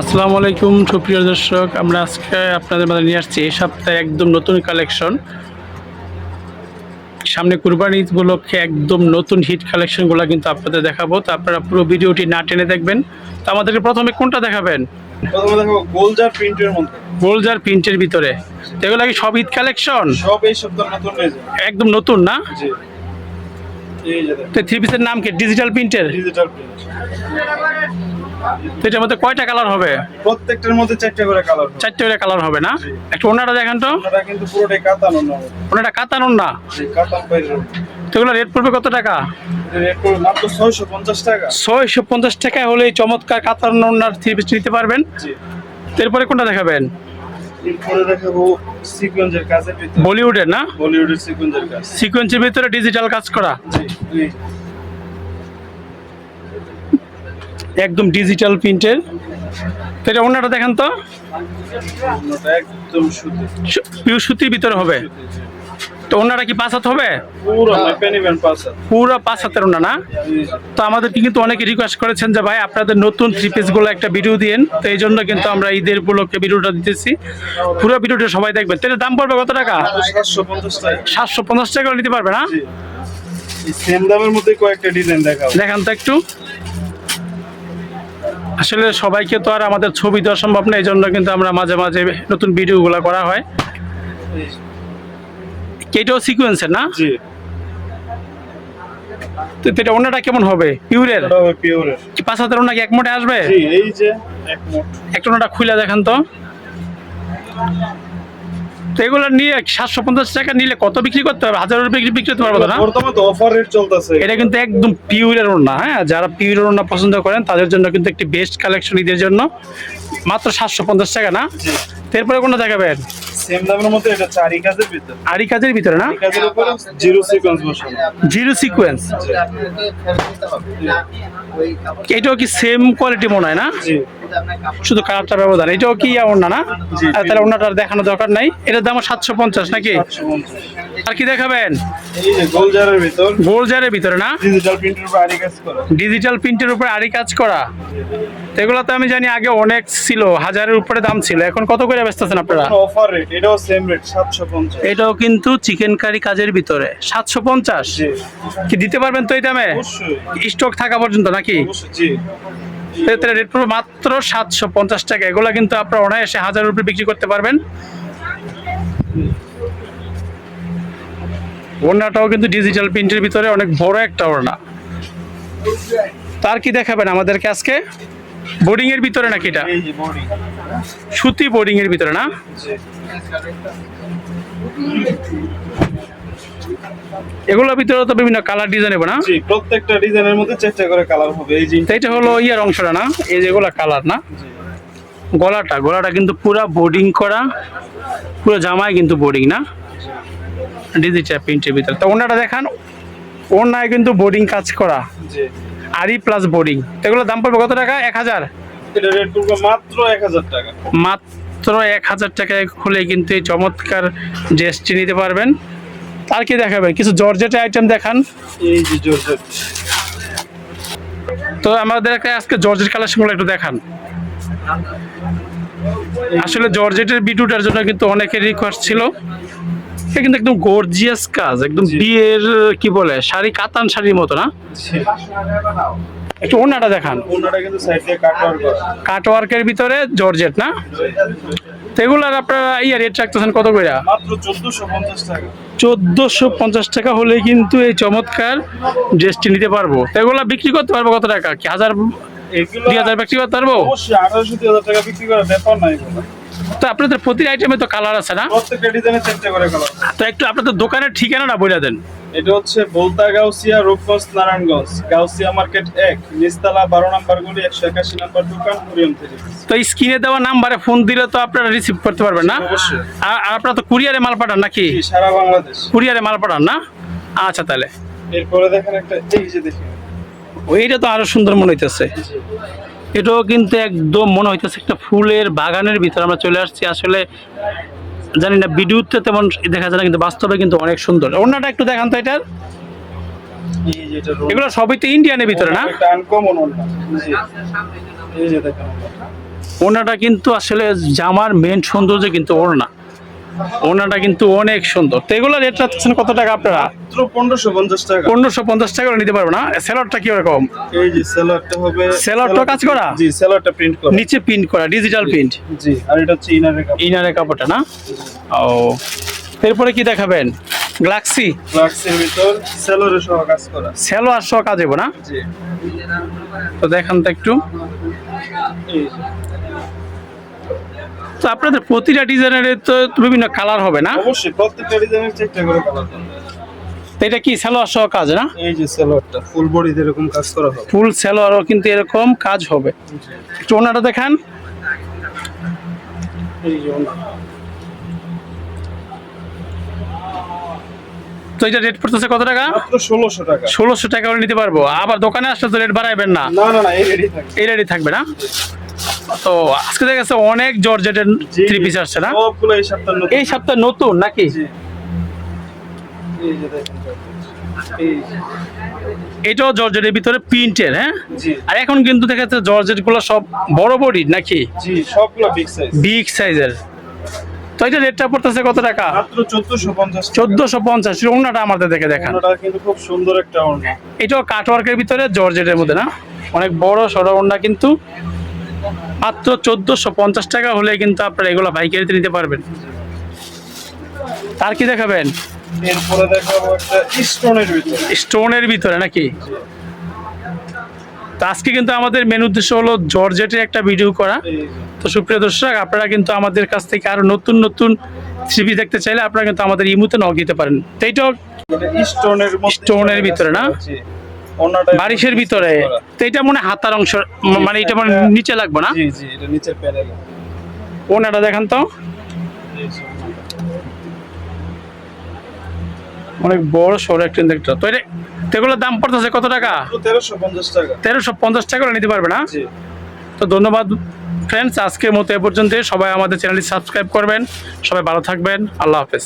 আসসালামু আলাইকুম সুপ্রিয় দর্শক, আমরা আজকে আপনাদের মাঝে নিয়ে আসছি এই সপ্তাহে একদম নতুন কালেকশন। সামনে কুরবানি ঈদ উপলক্ষে একদম নতুন হিট কালেকশনগুলো কিন্তু আপনাদের দেখাবো। তো আপনারা পুরো ভিডিওটি না টেনে দেখবেন। তো আমাদেরকে প্রথমে কোনটা দেখাবেন? প্রথমে দেখো গোলজার প্রিন্টের মধ্যে। গোলজার প্রিন্টের ভিতরে তো এগুলো কি সব ঈদ কালেকশন? সব এই সপ্তাহ নতুন হয়েছে। একদম নতুন না? জি, এই যে তো থ্রি পিসের নাম কি? ডিজিটাল প্রিন্টের। Digital print. তো এটার মধ্যে কয়টা কালার হবে? প্রত্যেকটার মধ্যে চারটে করে কালার। চারটে করে কালার হবে না? একটু ওনাটা দেখান তো। ওনাটা কিন্তু পুরোটাই কাতান না। ওনাটা কাতানুন না? জি, কাতান বাইরের। তো এগুলো রেট পড়বে কত টাকা? রেট পড়বে মাত্র 650 টাকা। 650 টাকা হলে এই চমৎকার কাতার ওনার থ্রি পিস নিতে পারবেন। জি। এরপরে কোনটা দেখাবেন? এরপরে দেখাবো সিকোয়েন্সের কাজের ভিতরে। বলিউডের না? বলিউডের সিকোয়েন্সের কাজ। সিকোয়েন্সের ভিতরে ডিজিটাল কাজ করা। জি, এই একদম ডিজিটাল প্রিন্টের। তো এটা ওনাটা দেখেন তো। ওনাটা একদম সুতি। পিওর সুতির ভিতরে হবে। তো ওনাটা কি 5 হাত হবে? পুরো মেপে নিবেন পাঁচা। পুরো 5 হাতের ওনা না? তো আমাদেরকে কিন্তু অনেকে রিকোয়েস্ট করেছেন যে ভাই আপনাদের নতুন থ্রি পিসগুলো একটা ভিডিও দিন। তো এই জন্য কিন্তু আমরা ঈদের উপলক্ষে ভিডিওটা দিতেছি। পুরো ভিডিওটা সবাই দেখবেন। তো এটার দাম পড়বে কত টাকা? 750 টাকা। 750 টাকা নিতে পারবে না? জি। এই সেম দামের মধ্যে কয়েকটা ডিজাইন দেখাবো। দেখান তো একটু। আসলে সবাইকে তো আর আমাদের ছবি দেওয়া সম্ভব না, এই জন্য কিন্তু আমরা মাঝে মাঝে নতুন ভিডিওগুলো করা হয়। এটাও সিকোয়েন্সের না? জি। তো এটা ওনাটা কেমন হবে? পিওরের? এটা হবে পিওরের। কি 5 হাতের ওনা কি এক মোটে আসবে? জি, এই যে এক মোট। একটা ওনাটা খুলে দেখান তো। তো এগুলো নিয়ে 750 টাকা নিলে কত বিক্রি করতে হবে? 1000 বিক্রি করতে পারবো না? বর্তমানে তো অফার রেট চলতেছে। এটা কিন্তু একদম পিওরের ওনা। হ্যাঁ, যারা পিওরের ওনা পছন্দ করেন তাদের জন্য কিন্তু একটি বেস্ট কালেকশন ঈদের জন্য। মাত্র 750 টাকা না? জি। এরপরে কোনটা দেখাবেন? সেম দামের মধ্যে এটা চারি কাজের ভিতর। আরি কাজের ভিতরে না? চারি কাজের উপরে জিরো সিকোয়েন্স বসানো। Zero sequence. এটাও কি সেম কোয়ালিটি মনে হয় না? জি। শুধু কালারটা ব্যবধান। এটাও কি ওনা না? জি। তাহলে ওনাটার দেখানোর দরকার নাই। এটার দাম 750 নাকি? 750। আর কি দেখাবেন? এই যে গোলজারের ভিতর গোলজারের ভিতরে না? ডিজিটাল প্রিন্টের উপর আরি কাজ করা। ডিজিটাল প্রিন্টের উপরে আরি কাজ করা। তো এগুলো তো আমি জানি আগে অনেক ছিল, 1000-এর উপরে দাম ছিল। এখন কত করে বেচতেছেন আপনারা? অফার রেট, এটাও সেম রেট 750। এটাও কিন্তু চিকেন কারি কাজের ভিতরে 750। জি। কি দিতে পারবেন তো এই দামে? অবশ্যই। স্টক থাকা পর্যন্ত নাকি? অবশ্যই। জি। তাহলে রেট পড়বে মাত্র 750 টাকা। এগুলো কিন্তু আপনারা অনায়াসে 1000 রুপি বিক্রি করতে পারবেন। ওড়নাটাও কিন্তু ডিজিটাল প্রিন্টের ভিতরে অনেক বড় একটা ওড়না। তার কি দেখাবেন আমাদেরকে আজকে? বোর্ডিং এর ভিতরে নাকি এটা? এই যে বডি। সুতি বোর্ডিং এর ভিতরে না? জি। এগুলোর ভিতরে তো বিভিন্ন কালার ডিজাইন হবে না? জি, প্রত্যেকটা ডিজাইনের মধ্যে চারটা করে কালার হবে। এই যে তো এটা হলো ইয়ার অংশটা না? এই যেগুলো কালার না? জি। গলাটা কিন্তু পুরা বোর্ডিং করা, পুরো জামায় কিন্তু বোর্ডিং না? ডিজিটাল প্রিন্টের ভিতরে। তো ওনাটা দেখান। ওনায় কিন্তু বোর্ডিং কাজ করা, জি। আরি প্লাস বোর্ডিং। এগুলোর দাম পড়বে কত টাকা? 1000? এটা রেট পড়বে মাত্র 1000 টাকা। মাত্র 1000 টাকায় খুলে কিন্তু এই চমৎকার ড্রেসটি নিতে পারবেন। আর কি দেখাবেন? কিছু জর্জেটের আইটেম দেখান। এই যে জর্জেট। তো আমাদেরকে আজকে জর্জেট কালেকশনগুলো একটু দেখান। আসলে জর্জেটের ভিডিওটার জন্য কিন্তু অনেকের রিকোয়েস্ট ছিল। এটা কিন্তু একদম গর্জিয়াস কাজ, একদম বিয়ের কি বলে শাড়ি, কাতান শাড়ির মতো না? জি। একটু ওনাটা দেখান। ওনাটা কিন্তু সাইড দিয়ে কাটওয়ার্ক করা। কাটওয়ার্কের ভিতরে জর্জেট না? তো এগুলার আপনারা রেট রাখতেছেন কত করে? মাত্র 1450 টাকা। 1450 টাকা হলে কিন্তু এই চমৎকার ড্রেসটি নিতে পারবো। তো এগুলা বিক্রি করতে পারবো কত টাকা? কি 1000 এগুলো 2000 বিক্রি করতে পারবো? অবশ্যই 1800-2000 টাকা বিক্রি করার ব্যাপার নাই এগুলো। তো আপনাদের প্রতি আইটেমে তো কালার আছে না? প্রত্যেকটা ডিজাইনে চারটে করে কালার। তো একটু আপনাদের দোকানের ঠিকানাটা বলে দেন। এটা হচ্ছে বলতা গাউসিয়া, রূপগঞ্জ, নারায়ণগঞ্জ। গাউসিয়া মার্কেট 1, নিচতলা 12 নম্বর গলি, 181 নম্বর দোকান, কুরিয়ান থেকে। তো স্ক্রিনে দেওয়া নাম্বারে ফোন দিলে তো আপনারা রিসিভ করতে পারবেন না? অবশ্যই। আর আপনারা তো কুরিয়ারে মাল পাঠান নাকি? জি, সারা বাংলাদেশ। কুরিয়ারে মাল পাঠান না? আচ্ছা, তাহলে এরপরে দেখেন একটা, এই যে দেখেন। ওইটা তো আরো সুন্দর মনে হইতেছে। এটাও কিন্তু একদম মনে হইতেছে একটা ফুলের বাগানের ভিতরে আমরা চলে আসছি। আসলে জানি না ভিডিওতে তেমন দেখা যায় না, কিন্তু বাস্তবে কিন্তু অনেক সুন্দর। ওড়নাটা একটু দেখান তো এটার। এই যে এটা এগুলো সবই তো ইন্ডিয়ানের ভিতরে না? একটা আনকমন ওড়না। জি। এই যে দেখেন। ওড়নাটা কিন্তু আসলে জামার মেন সৌন্দর্য কিন্তু ওড়না, ওড়নাটা কিন্তু অনেক সুন্দর। তো এগুলো রেট রাখছেন কত টাকা আপনারা? মাত্র 1550 টাকা। 1550 টাকা করে নিতে পারবো না? সেলরটা কি রকম? এই যে সেলরটা হবে, সেলরটা কাজ করা? জি সেলরটা প্রিন্ট করা, নিচে প্রিন্ট করা, ডিজিটাল প্রিন্ট। জি। আর এটা হচ্ছে ইনারের কাপড়। ইনারের কাপড়টা না? ও, এরপরে কি দেখাবেন? গ্লাক্সি, গ্লাক্সের ভিতর সেলরের সহ কাজ করা। সেলোয়ার সহ কাজ হবে না? জি। তো দেখান তো একটু। এই যে। তো আপনাদের প্রতিটা ডিজাইনের তো বিভিন্ন কালার হবে না? অবশ্যই প্রত্যেকটা ডিজাইনের চেষ্টা করে কালার করবে। তো এটা কি সেলোয়ার সহ কাজ না? এই যে সেলরটা ফুল বডিতে এরকম কাজ করা হবে। ফুল সেলোয়ারও কিন্তু এরকম কাজ হবে। একটু ওনাটা দেখান। এই যে ওনা। তো এটা রেট পড়তেছে কত টাকা? মাত্র 1600 টাকা। 1600 টাকা করে নিতে পারবো। আবার দোকানে আসলে তো রেট বাড়াইবেন না? না না না, এই রেডি থাকে। এই রেটই থাকবে না? তো আজকে দেখা গেছে অনেক জর্জেটের থ্রি পিস আসছে না? সবগুলো এই সপ্তাহে নতুন। এই সপ্তাহে নতুন নাকি? জি। এই যে দেখেন। এই যে। এটাও জর্জেটের ভিতরে প্রিন্টের, হ্যাঁ? জি আর এখন কিন্তু দেখা যাচ্ছে জর্জেট গুলো সব বড় বডি নাকি? জি, সবগুলো বিগ সাইজ। বিগ সাইজের। তো এটা রেটটা পড়তেছে কত টাকা? মাত্র 1450 টাকা। 1450। ওড়নাটা আমাদের দেখে দেখান। ওনাটা কিন্তু খুব সুন্দর একটা ওড়না। এটাও কাটওয়ার্কের ভিতরে জর্জেটের মধ্যে না? অনেক বড় সড়ো ওড়না কিন্তু মাত্র 1450 টাকা হলে কিন্তু আপনারা এগুলো পাইকারিতে নিতে পারবেন। তার কি দেখাবেন? এরপরে দেখাবো একটা স্টোনের ভিতরে। স্টোনের ভিতরে নাকি? তো আজকে কিন্তু আমাদের মেন উদ্দেশ্য হলো জর্জেটের একটা ভিডিও করা। এই যে। তো সুপ্রিয় দর্শক, আপনারা কিন্তু আমাদের কাছ থেকে আরো নতুন নতুন থ্রি দেখতে চাইলে আপনারা কিন্তু আমাদের ইমুতে নক দিতে পারেন। তো এইটাও এটা স্টোনের মধ্যে। স্টোনের ভিতরে না? জি। ওড়নাটা বারিশের ভিতরে। তো এটা মনে হয় হাতার অংশ, মানে এটা মানে নিচে লাগবে না? জি জি, এটা নিচের প্যানেল। ওনাটা দেখান তো। অনেক বড় সড়ো একটা দেখতে। তো এটা এগুলোর দাম পড়তেছে কত টাকা? 1350 টাকা। 1350 টাকা করে নিতে পারবে না? জি। তো ধন্যবাদ ফ্রেন্ডস, আজকের মতো এ পর্যন্ত। সবাই আমাদের চ্যানেলটি সাবস্ক্রাইব করবেন। সবাই ভালো থাকবেন। আল্লাহ হাফেজ।